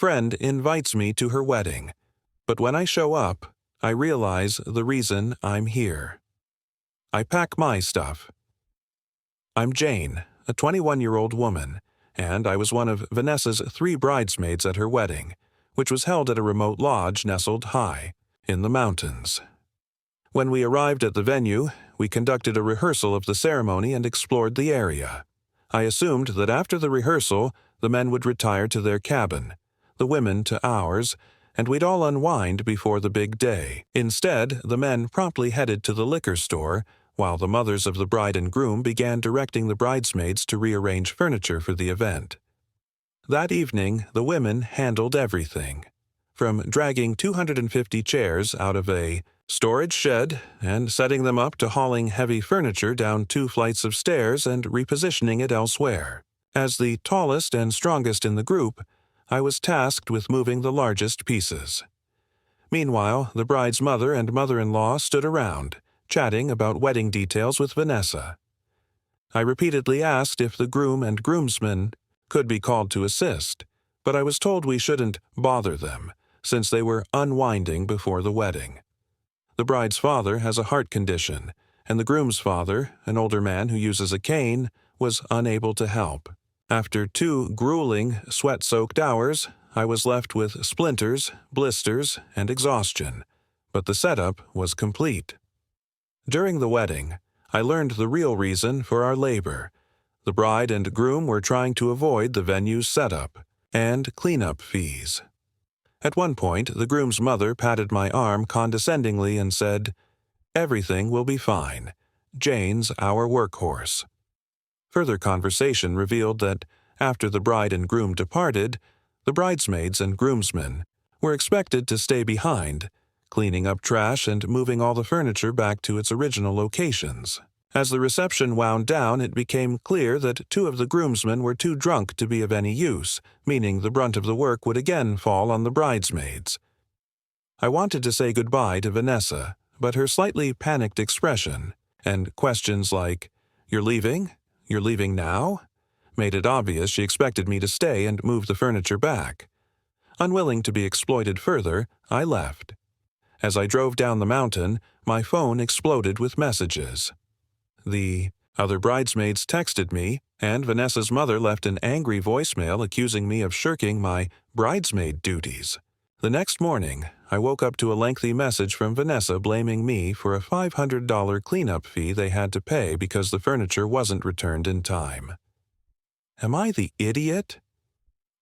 friend invites me to her wedding, but when I show up, I realize the reason I'm here. I pack my stuff. I'm Jane, a 21-year-old woman, and I was one of Vanessa's 3 bridesmaids at her wedding, which was held at a remote lodge nestled high in the mountains. When we arrived at the venue, we conducted a rehearsal of the ceremony and explored the area. I assumed that after the rehearsal, the men would retire to their cabin, the women to ours, and we'd all unwind before the big day. Instead, the men promptly headed to the liquor store, while the mothers of the bride and groom began directing the bridesmaids to rearrange furniture for the event. That evening, the women handled everything, from dragging 250 chairs out of a storage shed and setting them up to hauling heavy furniture down 2 flights of stairs and repositioning it elsewhere. As the tallest and strongest in the group, I was tasked with moving the largest pieces. Meanwhile, the bride's mother and mother-in-law stood around, chatting about wedding details with Vanessa. I repeatedly asked if the groom and groomsmen could be called to assist, but I was told we shouldn't bother them, since they were unwinding before the wedding. The bride's father has a heart condition, and the groom's father, an older man who uses a cane, was unable to help. After 2 grueling, sweat-soaked hours, I was left with splinters, blisters, and exhaustion, but the setup was complete. During the wedding, I learned the real reason for our labor. The bride and groom were trying to avoid the venue's setup and cleanup fees. At one point, the groom's mother patted my arm condescendingly and said, "Everything will be fine. Jane's our workhorse." Further conversation revealed that, after the bride and groom departed, the bridesmaids and groomsmen were expected to stay behind, cleaning up trash and moving all the furniture back to its original locations. As the reception wound down, it became clear that 2 of the groomsmen were too drunk to be of any use, meaning the brunt of the work would again fall on the bridesmaids. I wanted to say goodbye to Vanessa, but her slightly panicked expression and questions like, "You're leaving? You're leaving now?" made it obvious she expected me to stay and move the furniture back. Unwilling to be exploited further, I left. As I drove down the mountain, my phone exploded with messages. The other bridesmaids texted me, and Vanessa's mother left an angry voicemail accusing me of shirking my bridesmaid duties. The next morning, I woke up to a lengthy message from Vanessa blaming me for a $500 cleanup fee they had to pay because the furniture wasn't returned in time. Am I the idiot?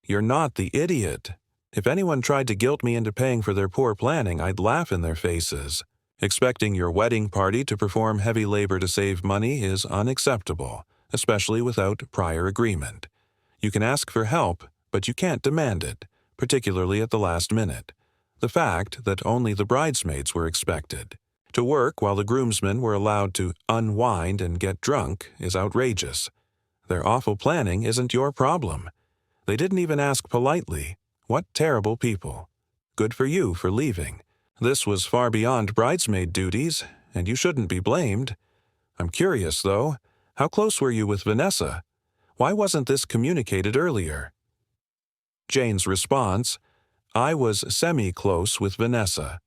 You're not the idiot. If anyone tried to guilt me into paying for their poor planning, I'd laugh in their faces. Expecting your wedding party to perform heavy labor to save money is unacceptable, especially without prior agreement. You can ask for help, but you can't demand it, particularly at the last minute. The fact that only the bridesmaids were expected to work while the groomsmen were allowed to unwind and get drunk is outrageous. Their awful planning isn't your problem. They didn't even ask politely. What terrible people. Good for you for leaving. This was far beyond bridesmaid duties, and you shouldn't be blamed. I'm curious, though. How close were you with Vanessa? Why wasn't this communicated earlier? Jane's response, I was semi-close with Vanessa.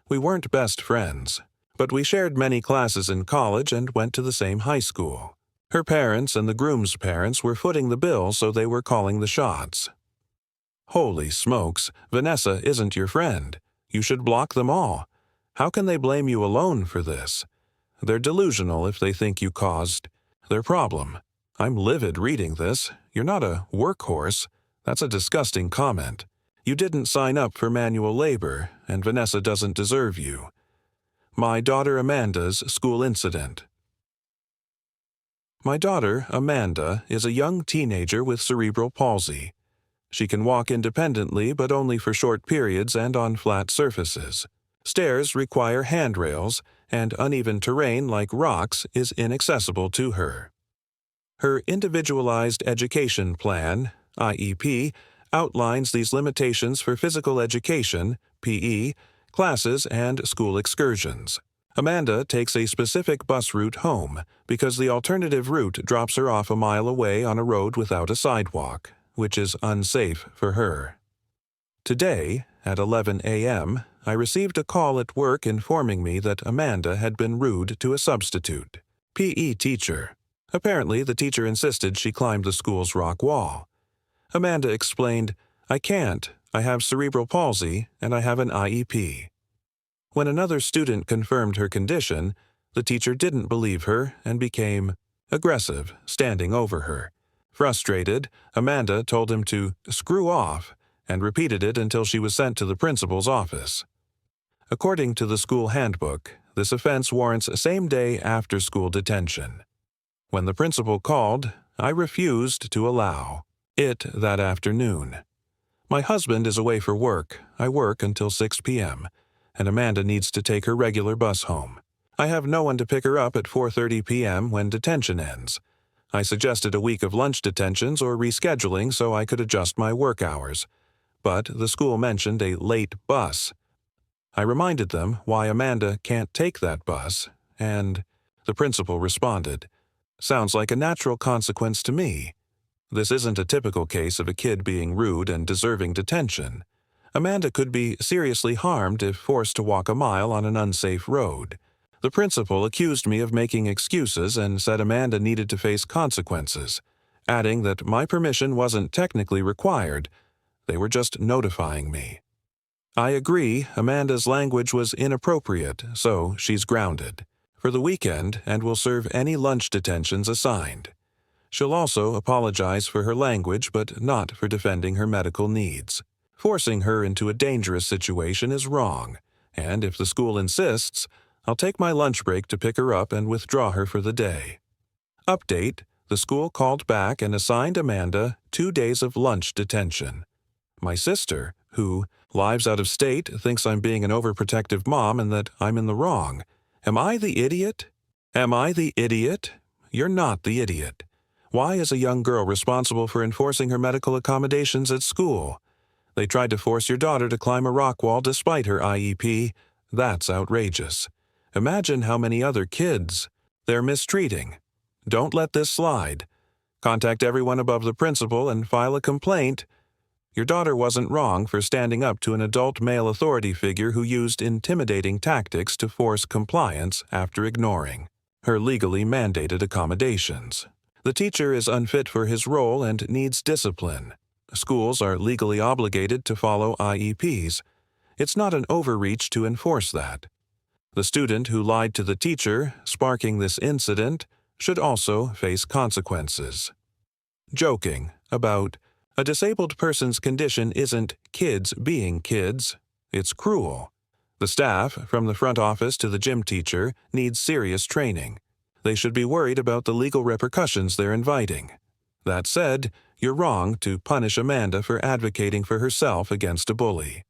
We weren't best friends, but we shared many classes in college and went to the same high school. Her parents and the groom's parents were footing the bill, so they were calling the shots. Holy smokes, Vanessa isn't your friend. You should block them all. How can they blame you alone for this? They're delusional if they think you caused their problem. I'm livid reading this. You're not a workhorse. That's a disgusting comment. You didn't sign up for manual labor, and Vanessa doesn't deserve you. My daughter Amanda's school incident. My daughter, Amanda, is a young teenager with cerebral palsy. She can walk independently, but only for short periods and on flat surfaces. Stairs require handrails, and uneven terrain like rocks is inaccessible to her. Her Individualized Education Plan, IEP, outlines these limitations for physical education, PE, classes, and school excursions. Amanda takes a specific bus route home because the alternative route drops her off a mile away on a road without a sidewalk, which is unsafe for her. Today, at 11 a.m., I received a call at work informing me that Amanda had been rude to a substitute PE teacher. Apparently, the teacher insisted she climb the school's rock wall. Amanda explained, "I can't. I have cerebral palsy and I have an IEP." When another student confirmed her condition, the teacher didn't believe her and became aggressive, standing over her. Frustrated, Amanda told him to screw off and repeated it until she was sent to the principal's office. According to the school handbook, this offense warrants same-day after-school detention. When the principal called, I refused to allow it that afternoon. My husband is away for work. I work until 6 p.m., and Amanda needs to take her regular bus home. I have no one to pick her up at 4:30 p.m. when detention ends. I suggested a week of lunch detentions or rescheduling so I could adjust my work hours, but the school mentioned a late bus. I reminded them why Amanda can't take that bus, and the principal responded, "Sounds like a natural consequence to me. This isn't a typical case of a kid being rude and deserving detention. Amanda could be seriously harmed if forced to walk a mile on an unsafe road." The principal accused me of making excuses and said Amanda needed to face consequences, adding that my permission wasn't technically required. They were just notifying me. I agree Amanda's language was inappropriate, so she's grounded for the weekend and will serve any lunch detentions assigned. She'll also apologize for her language but not for defending her medical needs. Forcing her into a dangerous situation is wrong, and if the school insists, I'll take my lunch break to pick her up and withdraw her for the day. Update: the school called back and assigned Amanda 2 days of lunch detention. My sister, who lives out of state, thinks I'm being an overprotective mom and that I'm in the wrong. Am I the idiot? Am I the idiot? You're not the idiot. Why is a young girl responsible for enforcing her medical accommodations at school? They tried to force your daughter to climb a rock wall despite her IEP. That's outrageous. Imagine how many other kids they're mistreating. Don't let this slide. Contact everyone above the principal and file a complaint. Your daughter wasn't wrong for standing up to an adult male authority figure who used intimidating tactics to force compliance after ignoring her legally mandated accommodations. The teacher is unfit for his role and needs discipline. Schools are legally obligated to follow IEPs. It's not an overreach to enforce that. The student who lied to the teacher, sparking this incident, should also face consequences. Joking about a disabled person's condition isn't kids being kids, it's cruel. The staff, from the front office to the gym teacher, needs serious training. They should be worried about the legal repercussions they're inviting. That said, you're wrong to punish Amanda for advocating for herself against a bully.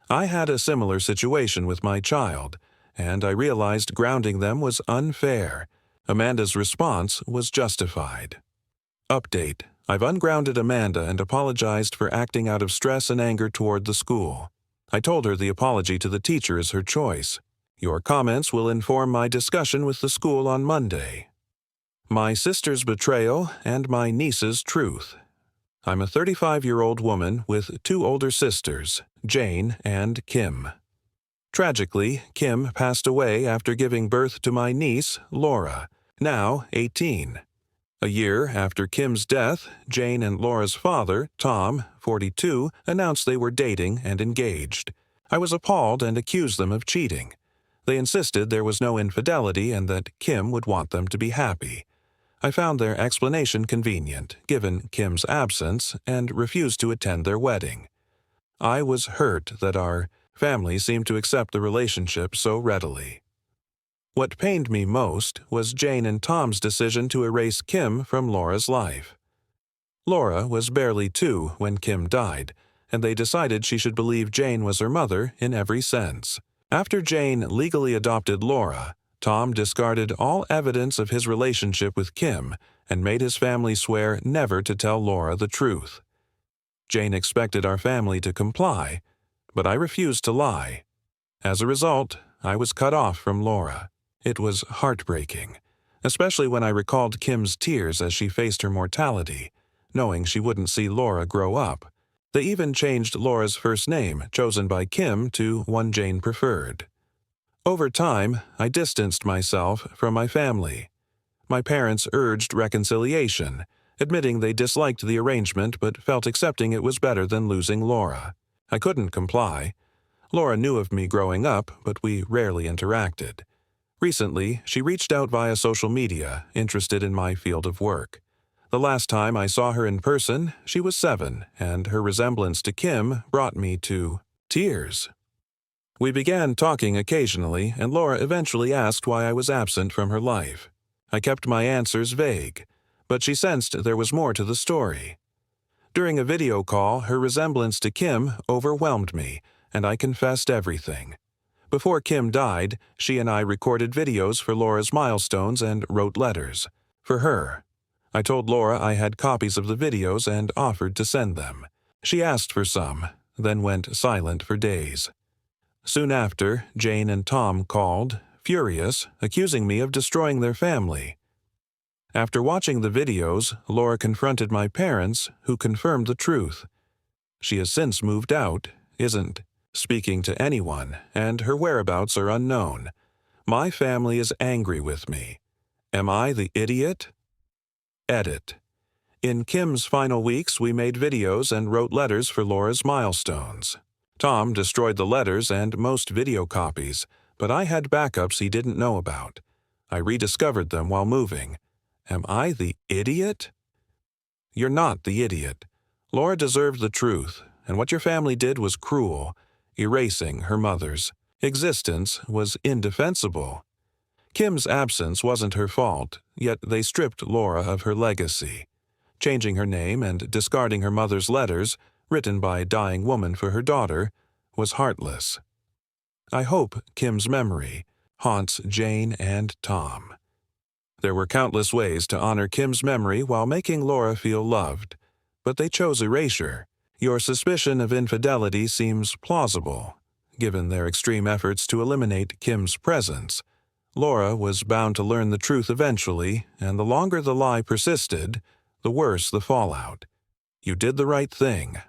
I had a similar situation with my child, and I realized grounding them was unfair. Amanda's response was justified. Update: I've ungrounded Amanda and apologized for acting out of stress and anger toward the school. I told her the apology to the teacher is her choice. Your comments will inform my discussion with the school on Monday. My sister's betrayal and my niece's truth. I'm a 35-year-old woman with 2 older sisters, Jane and Kim. Tragically, Kim passed away after giving birth to my niece, Laura, now 18. A year after Kim's death, Jane and Laura's father, Tom, 42, announced they were dating and engaged. I was appalled and accused them of cheating. They insisted there was no infidelity and that Kim would want them to be happy. I found their explanation convenient, given Kim's absence, and refused to attend their wedding. I was hurt that our family seemed to accept the relationship so readily. What pained me most was Jane and Tom's decision to erase Kim from Laura's life. Laura was barely 2 when Kim died, and they decided she should believe Jane was her mother in every sense. After Jane legally adopted Laura, Tom discarded all evidence of his relationship with Kim and made his family swear never to tell Laura the truth. Jane expected our family to comply, but I refused to lie. As a result, I was cut off from Laura. It was heartbreaking, especially when I recalled Kim's tears as she faced her mortality, knowing she wouldn't see Laura grow up. They even changed Laura's first name, chosen by Kim, to one Jane preferred. Over time, I distanced myself from my family. My parents urged reconciliation, admitting they disliked the arrangement but felt accepting it was better than losing Laura. I couldn't comply. Laura knew of me growing up, but we rarely interacted. Recently, she reached out via social media, interested in my field of work. The last time I saw her in person, she was 7, and her resemblance to Kim brought me to tears. We began talking occasionally, and Laura eventually asked why I was absent from her life. I kept my answers vague, but she sensed there was more to the story. During a video call, her resemblance to Kim overwhelmed me, and I confessed everything. Before Kim died, she and I recorded videos for Laura's milestones and wrote letters. For her. I told Laura I had copies of the videos and offered to send them. She asked for some, then went silent for days. Soon after, Jane and Tom called, furious, accusing me of destroying their family. After watching the videos, Laura confronted my parents, who confirmed the truth. She has since moved out, isn't speaking to anyone, and her whereabouts are unknown. My family is angry with me. Am I the idiot? Edit. In Kim's final weeks, we made videos and wrote letters for Laura's milestones. Tom destroyed the letters and most video copies, but I had backups he didn't know about. I rediscovered them while moving. Am I the idiot? You're not the idiot. Laura deserved the truth, and what your family did was cruel. Erasing her mother's existence was indefensible. Kim's absence wasn't her fault, yet they stripped Laura of her legacy. Changing her name and discarding her mother's letters, written by a dying woman for her daughter, was heartless. I hope Kim's memory haunts Jane and Tom. There were countless ways to honor Kim's memory while making Laura feel loved, but they chose erasure. Your suspicion of infidelity seems plausible, given their extreme efforts to eliminate Kim's presence. Laura was bound to learn the truth eventually, and the longer the lie persisted, the worse the fallout. You did the right thing.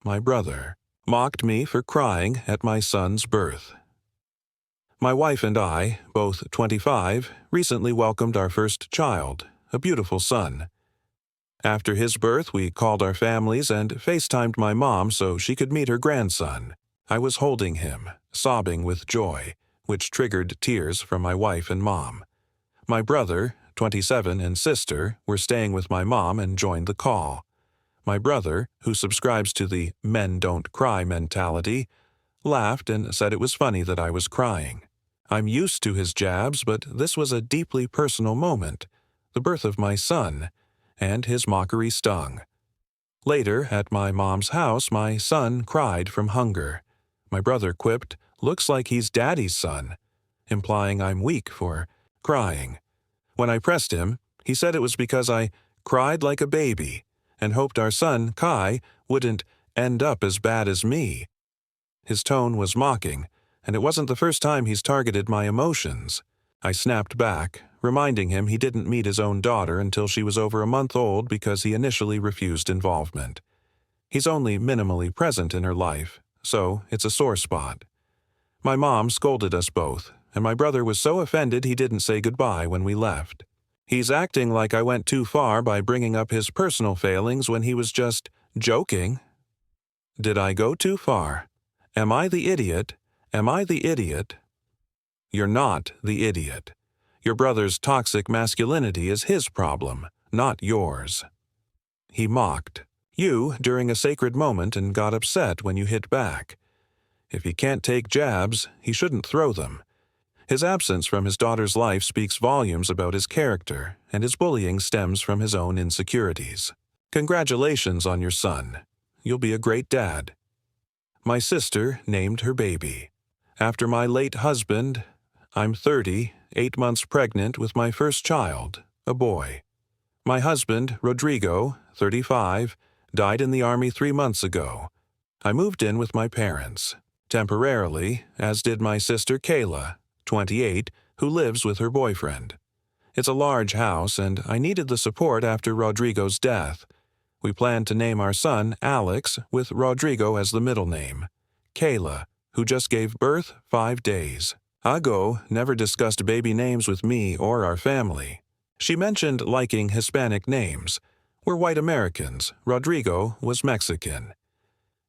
My brother mocked me for crying at my son's birth. My wife and I, both 25, recently welcomed our first child, a beautiful son. After his birth, we called our families and FaceTimed my mom so she could meet her grandson. I was holding him, sobbing with joy, which triggered tears from my wife and mom. My brother, 27, and sister were staying with my mom and joined the call. My brother, who subscribes to the men don't cry mentality, laughed and said it was funny that I was crying. I'm used to his jabs, but this was a deeply personal moment, the birth of my son, and his mockery stung. Later, at my mom's house, my son cried from hunger. My brother quipped, "Looks like he's daddy's son," implying I'm weak for crying. When I pressed him, he said it was because I cried like a baby and hoped our son, Kai, wouldn't end up as bad as me. His tone was mocking, and it wasn't the first time he's targeted my emotions. I snapped back, reminding him he didn't meet his own daughter until she was over a month old because he initially refused involvement. He's only minimally present in her life, so it's a sore spot. My mom scolded us both, and my brother was so offended he didn't say goodbye when we left. He's acting like I went too far by bringing up his personal failings when he was just joking. Did I go too far? Am I the idiot? Am I the idiot? You're not the idiot. Your brother's toxic masculinity is his problem, not yours. He mocked you during a sacred moment and got upset when you hit back. If he can't take jabs, he shouldn't throw them. His absence from his daughter's life speaks volumes about his character, and his bullying stems from his own insecurities. Congratulations on your son. You'll be a great dad. My sister named her baby. After my late husband, I'm 30, 8 months pregnant with my first child, a boy. My husband, Rodrigo, 35, died in the Army 3 months ago. I moved in with my parents, temporarily, as did my sister Kayla, 28, who lives with her boyfriend. It's a large house, and I needed the support after Rodrigo's death. We plan to name our son Alex with Rodrigo as the middle name. Kayla, who just gave birth 5 days. Ago never discussed baby names with me or our family. She mentioned liking Hispanic names. We're white Americans. Rodrigo was Mexican.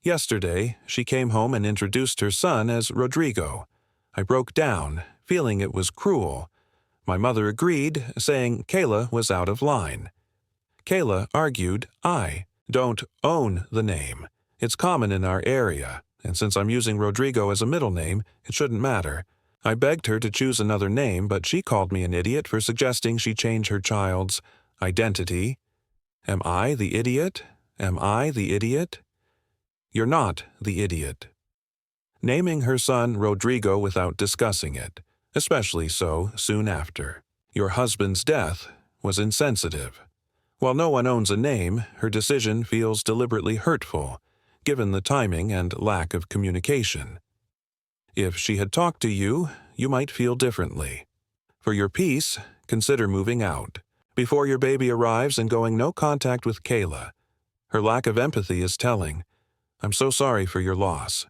Yesterday, she came home and introduced her son as Rodrigo. I broke down, feeling it was cruel. My mother agreed, saying Kayla was out of line. Kayla argued I don't own the name. It's common in our area, and since I'm using Rodrigo as a middle name, it shouldn't matter. I begged her to choose another name, but she called me an idiot for suggesting she change her child's identity. Am I the idiot? Am I the idiot? You're not the idiot. Naming her son Rodrigo without discussing it, especially so soon after. Your husband's death was insensitive. While no one owns a name, her decision feels deliberately hurtful, given the timing and lack of communication. If she had talked to you, you might feel differently. For your peace, consider moving out, before your baby arrives and going no contact with Kayla. Her lack of empathy is telling. I'm so sorry for your loss.